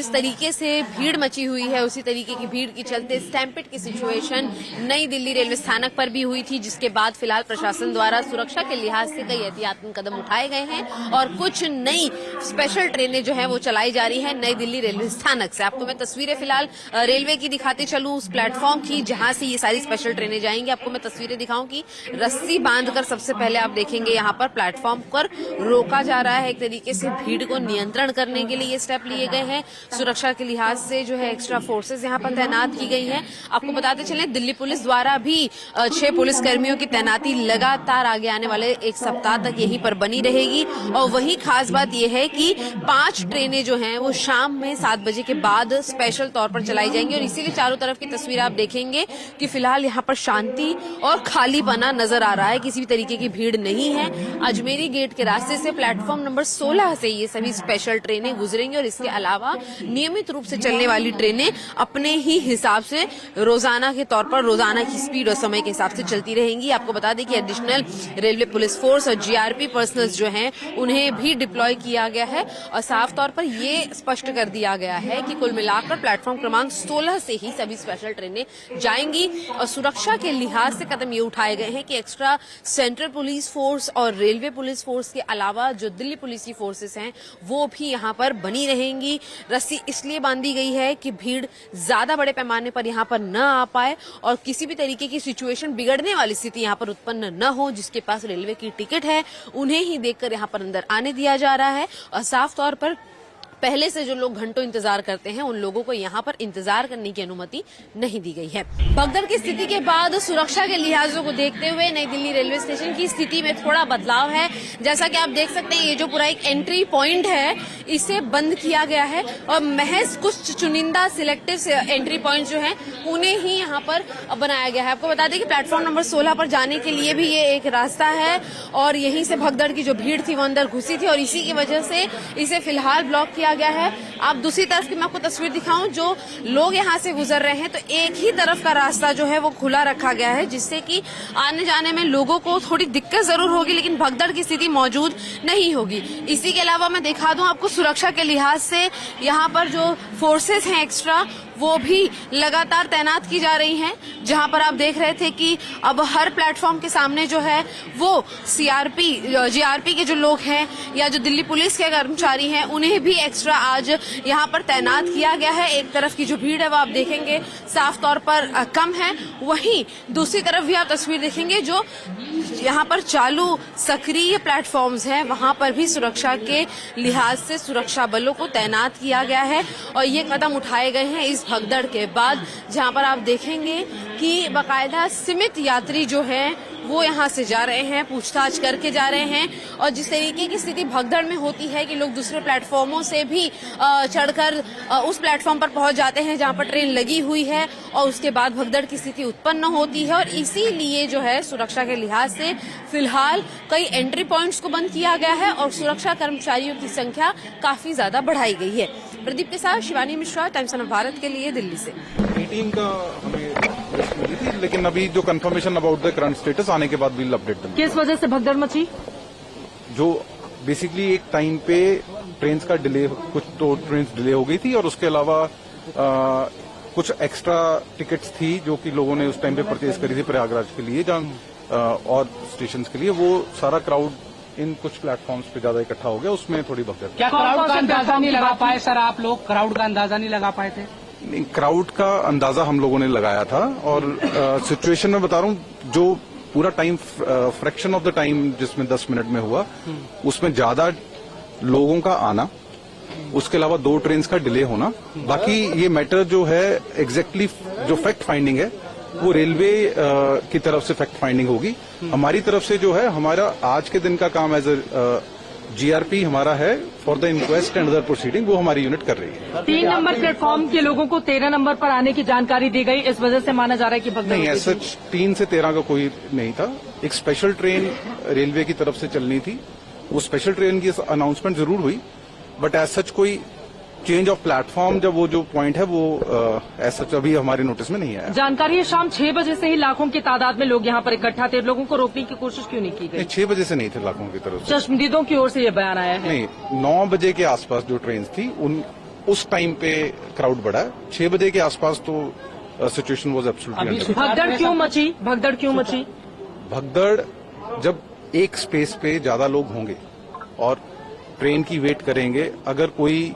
जिस तरीके से भीड़ मची हुई है उसी तरीके की भीड़ के चलते स्टैम्पिड की सिचुएशन नई दिल्ली रेलवे स्थानक पर भी हुई थी, जिसके बाद फिलहाल प्रशासन द्वारा सुरक्षा के लिहाज से कई एहतियाती कदम उठाए गए हैं और कुछ नई स्पेशल ट्रेनें जो है वो चलाई जा रही है नई दिल्ली रेलवे स्थानक से। आपको मैं तस्वीरें फिलहाल रेलवे की दिखाते चलूं, उस प्लेटफॉर्म की जहां से ये सारी स्पेशल ट्रेनें जाएंगी। आपको मैं तस्वीरें दिखाऊं कि रस्सी बांधकर सबसे पहले आप देखेंगे यहाँ पर प्लेटफॉर्म पर रोका जा रहा है। एक तरीके से भीड़ को नियंत्रण करने के लिए ये स्टेप लिए गए हैं। सुरक्षा के लिहाज से जो है एक्स्ट्रा फोर्सेस यहाँ पर तैनात की गई हैं। आपको बताते चलें दिल्ली पुलिस द्वारा भी 6 पुलिस कर्मियों की तैनाती लगातार आगे आने वाले एक सप्ताह तक यहीं पर बनी रहेगी। और वही खास बात यह है कि 5 ट्रेनें जो हैं वो शाम में 7 बजे के बाद स्पेशल तौर पर चलाई जाएंगी और इसीलिए चारों तरफ की तस्वीर आप देखेंगे कि फिलहाल यहाँ पर शांति और खालीपना नजर आ रहा है, किसी भी तरीके की भीड़ नहीं है। अजमेरी गेट के रास्ते से प्लेटफॉर्म नंबर 16 से ये सभी स्पेशल ट्रेनें गुजरेंगी और इसके अलावा नियमित रूप से चलने वाली ट्रेनें अपने ही हिसाब से रोजाना के तौर पर रोजाना की स्पीड और समय के हिसाब से चलती रहेंगी। आपको बता दें कि एडिशनल रेलवे पुलिस फोर्स और जीआरपी पर्सनल्स जो हैं उन्हें भी डिप्लॉय किया गया है और साफ तौर पर ये स्पष्ट कर दिया गया है कि कुल मिलाकर प्लेटफॉर्म क्रमांक 16 से ही सभी स्पेशल ट्रेनें जाएंगी। और सुरक्षा के लिहाज से कदम ये उठाए गए हैं कि एक्स्ट्रा सेंट्रल पुलिस फोर्स और रेलवे पुलिस फोर्स के अलावा जो दिल्ली पुलिस की फोर्सेस हैं वो भी यहाँ पर बनी रहेंगी। रस्सी इसलिए बांधी गई है कि भीड़ ज्यादा बड़े पैमाने पर यहाँ पर न आ पाए और किसी भी तरीके की सिचुएशन बिगड़ने वाली स्थिति यहाँ पर उत्पन्न न हो। जिसके पास रेलवे की टिकट है उन्हें ही देखकर यहाँ पर अंदर आने दिया जा रहा है और साफ तौर पर पहले से जो लोग घंटों इंतजार करते हैं उन लोगों को यहाँ पर इंतजार करने की अनुमति नहीं दी गई है। भगदड़ की स्थिति के बाद सुरक्षा के लिहाजों को देखते हुए नई दिल्ली रेलवे स्टेशन की स्थिति में थोड़ा बदलाव है। जैसा कि आप देख सकते हैं ये जो पूरा एक एंट्री पॉइंट है इसे बंद किया गया है और महज कुछ चुनिंदा सिलेक्टिव एंट्री पॉइंट जो है उन्हें ही यहाँ पर बनाया गया है। आपको बता दें कि प्लेटफॉर्म नंबर 16 पर जाने के लिए भी ये एक रास्ता है और यहीं से भगदड़ की जो भीड़ थी वो अंदर घुसी थी और इसी की वजह से इसे फिलहाल ब्लॉक किया गया है। आप दूसरी तरफ की मैं आपको तस्वीर दिखाऊं, जो लोग यहाँ से गुजर रहे हैं तो एक ही तरफ का रास्ता जो है वो खुला रखा गया है जिससे कि आने जाने में लोगों को थोड़ी दिक्कत जरूर होगी लेकिन भगदड़ की स्थिति मौजूद नहीं होगी। इसी के अलावा मैं दिखा दूं आपको सुरक्षा के लिहाज से यहाँ पर जो फोर्सेस हैं एक्स्ट्रा वो भी लगातार तैनात की जा रही हैं। जहां पर आप देख रहे थे कि अब हर प्लेटफॉर्म के सामने जो है वो जीआरपी के जो लोग हैं या जो दिल्ली पुलिस के कर्मचारी हैं उन्हें भी एक्स्ट्रा आज यहां पर तैनात किया गया है। एक तरफ की जो भीड़ है वो आप देखेंगे साफ तौर पर कम है, वहीं दूसरी तरफ भी आप तस्वीर देखेंगे जो यहाँ पर चालू सक्रिय प्लेटफॉर्म्स हैं वहां पर भी सुरक्षा के लिहाज से सुरक्षा बलों को तैनात किया गया है और ये कदम उठाए गए हैं इस भगदड़ के बाद, जहां पर आप देखेंगे कि बाकायदा सीमित यात्री जो है वो यहाँ से जा रहे हैं, पूछताछ करके जा रहे हैं। और जिस तरीके की स्थिति भगदड़ में होती है कि लोग दूसरे प्लेटफॉर्मों से भी चढ़कर उस प्लेटफॉर्म पर पहुंच जाते हैं जहां पर ट्रेन लगी हुई है और उसके बाद भगदड़ की स्थिति उत्पन्न होती है और इसीलिए जो है सुरक्षा के लिहाज से फिलहाल कई एंट्री पॉइंट्स को बंद किया गया है और सुरक्षा कर्मचारियों की संख्या काफी ज्यादा बढ़ाई गई है। प्रदीप के साथ शिवानी मिश्रा, टाइम्स ऑफ भारत के लिए, दिल्ली से। मीटिंग का हमें मिली थी लेकिन अभी जो confirmation about the current status आने के बाद विल अपडेट देम। किस वजह से भगदड़ मची? जो बेसिकली एक टाइम पे ट्रेन्स का डिले, कुछ तो ट्रेन्स डिले हो गई थी और उसके अलावा कुछ एक्स्ट्रा टिकट्स थी जो कि लोगों ने उस टाइम पे परचेज करी थी प्रयागराज के लिए और स्टेशन के लिए। वो सारा क्राउड इन कुछ प्लेटफॉर्म्स पे ज्यादा इकट्ठा हो गया, उसमें थोड़ी भगदड़। क्या क्राउड का अंदाजा नहीं लगा पाए सर? आप लोग क्राउड का अंदाजा नहीं लगा पाए थे? नहीं, क्राउड का अंदाजा हम लोगों ने लगाया था और सिचुएशन में बता रहा हूँ जो पूरा time fraction of the time जिसमें 10 मिनट में हुआ उसमें ज्यादा लोगों का आना, उसके अलावा 2 ट्रेन का डिले होना। बाकी ये मैटर जो है एग्जैक्टली जो फैक्ट फाइंडिंग है वो रेलवे की तरफ से फैक्ट फाइंडिंग होगी। हमारी तरफ से जो है हमारा आज के दिन का काम एज ए जीआरपी हमारा है for the inquest and other proceeding, वो हमारी यूनिट कर रही है। 3 नंबर प्लेटफॉर्म के लोगों को 13 नंबर पर आने की जानकारी दी गई, इस वजह से माना जा रहा है कि भगदड़ नहीं, ऐसा 3 से 13 का कोई नहीं था। एक स्पेशल ट्रेन रेलवे की तरफ से चलनी थी, वो स्पेशल ट्रेन की अनाउंसमेंट जरूर हुई बट एज सच कोई चेंज ऑफ प्लेटफॉर्म जब वो जो पॉइंट है वो ऐसा अभी हमारे नोटिस में नहीं आया। जानकारी है शाम 6 बजे से ही लाखों की तादाद में लोग यहाँ पर इकट्ठा थे, लोगों को रोकने की कोशिश क्यों नहीं की गई? 6 बजे से नहीं थे लाखों की तरफ से, चश्मदीदों की ओर से ये बयान आया है। नहीं, 9 बजे के आसपास जो ट्रेन थी उस टाइम पे क्राउड बढ़ा। 6 बजे के आसपास तो सिचुएशन वाज एब्सोल्युटली अंडर। भगदड़ क्यों मची? भगदड़ क्यों मची? भगदड़ जब एक स्पेस पे ज्यादा लोग होंगे और ट्रेन की वेट करेंगे, अगर कोई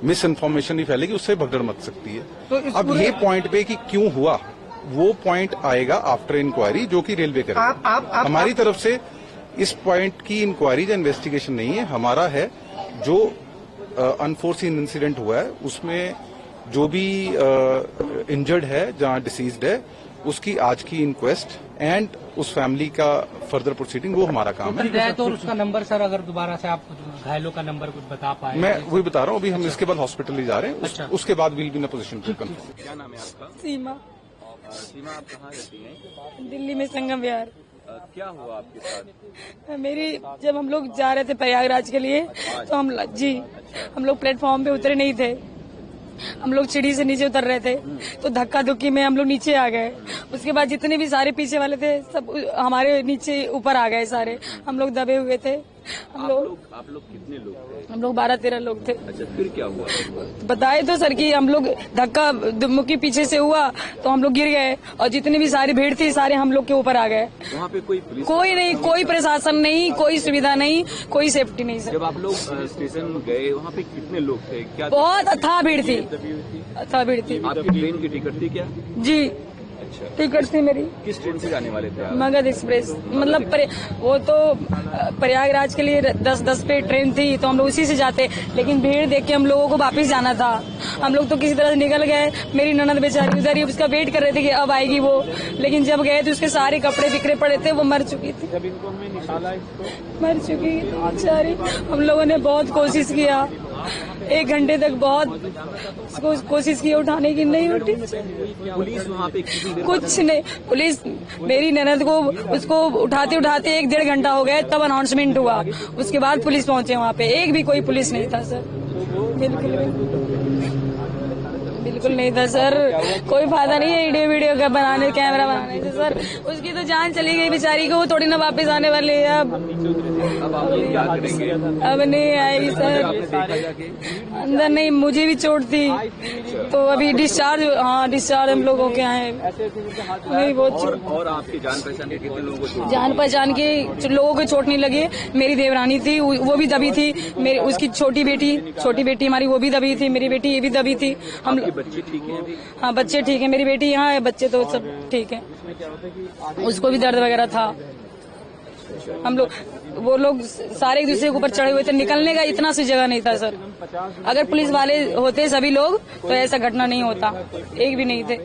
मिस इन्फॉर्मेशन नहीं फैलेगी, उससे भगदड़ मच सकती है। तो इस अब ये पॉइंट पे कि क्यों हुआ, वो पॉइंट आएगा आफ्टर इंक्वायरी, जो कि रेलवे करेगा। हमारी तरफ से इस पॉइंट की इंक्वायरी या इन्वेस्टिगेशन नहीं है, हमारा है जो अनफोर्सीन इंसिडेंट हुआ है उसमें जो भी इंजर्ड है, जहां डिसीज्ड है, उसकी आज की इंक्वेस्ट एंड उस फैमिली का फर्दर प्रोसीडिंग, वो हमारा काम है। तो उसका नंबर सर, अगर दोबारा से आप घायलों का नंबर कुछ बता पाए। मैं वही बता रहा हूँ, अभी हम इसके बाद हॉस्पिटल ही जा रहे हैं। अच्छा। उसके बाद will be in a position to confirm. क्या नाम है आपका? सीमा, सीमा, आप कहाँ रहती हैं? दिल्ली में संगम विहार। क्या हुआ आपके साथ? मेरी जब हम लोग जा रहे थे प्रयागराज के लिए, तो हम लोग प्लेटफॉर्म पे उतरे नहीं थे। हम लोग सीढ़ी से नीचे उतर रहे थे, तो धक्का धुक्की में हम लोग नीचे आ गए। उसके बाद जितने भी सारे पीछे वाले थे सब हमारे नीचे ऊपर आ गए सारे। हम लोग दबे हुए थे। आप लोग कितने लोग थे? हम लोग 12-13 लोग थे। अच्छा, फिर क्या हुआ? बताए तो सर कि हम लोग धक्का मुक्की पीछे से हुआ तो हम लोग गिर गए, और जितनी भी सारी भीड़ थी सारे हम लोग के ऊपर आ गए। वहाँ पे कोई पुलिस? कोई नहीं, कोई प्रशासन नहीं, कोई सुविधा नहीं, कोई सेफ्टी नहीं सर। जब आप लोग स्टेशन गए, वहाँ पे कितने लोग थे? क्या बहुत अथाह भीड़ थी, अथाह भीड़ थी। आपकी ट्रेन की टिकट थी क्या? जी, अच्छा, टिकट थी मेरी, किस ट्रेन से जाने वाले थे आप? मगध एक्सप्रेस। मतलब वो तो प्रयागराज के लिए 10-10 पे ट्रेन थी, तो हम लोग उसी से जाते, लेकिन भीड़ देख के हम लोगों को वापस जाना था। हम लोग तो किसी तरह से निकल गए। मेरी ननद बेचारी उधर ही उसका वेट कर रहे थे कि अब आएगी वो, लेकिन जब गए तो उसके सारे कपड़े बिखरे पड़े थे, वो मर चुकी थी। जब इनको हमने निकाला इसको, मर चुकी थी बेचारी। हम लोगों ने बहुत कोशिश किया, 1 घंटे तक बहुत कोशिश की उठाने की, नहीं उठी। पुलिस वहाँ पे कितनी देर? कुछ नहीं, पुलिस मेरी ननद को उसको उठाते उठाते 1-1.5 घंटा हो गया, तब अनाउंसमेंट हुआ। उसके बाद पुलिस पहुंचे वहाँ पे। एक भी कोई पुलिस नहीं था सर, बिल्कुल नहीं था सर। कोई फायदा नहीं है वीडियो का बनाने, कैमरा बनाने से सर। उसकी तो जान चली गई बेचारी को, वो थोड़ी ना वापस आने वाली है। अब आप लोग क्या करेंगे? अब नहीं आएगी सर। आपने देखा जाके? अंदर नहीं, मुझे भी चोट थी, तो अभी डिस्चार्ज हम लोगों के आए। वही बहुत और आपकी जान पहचान के कितने लोगों को चोट? जान पहचान के लोगों को चोट नहीं लगी। मेरी देवरानी थी, वो भी दबी थी। मेरी उसकी छोटी बेटी हमारी, वो भी दबी थी। मेरी बेटी ये भी दबी थी। हम बच्चे ठीक हैं अभी? हाँ, बच्चे ठीक है। मेरी बेटी यहाँ है, बच्चे तो सब ठीक है। उसको भी दर्द वगैरह था। हम लोग, वो लोग सारे एक दूसरे के ऊपर चढ़े हुए थे, निकलने का इतना सी जगह नहीं था सर। अगर पुलिस वाले होते सभी लोग तो ऐसा घटना नहीं होता, एक भी नहीं थे।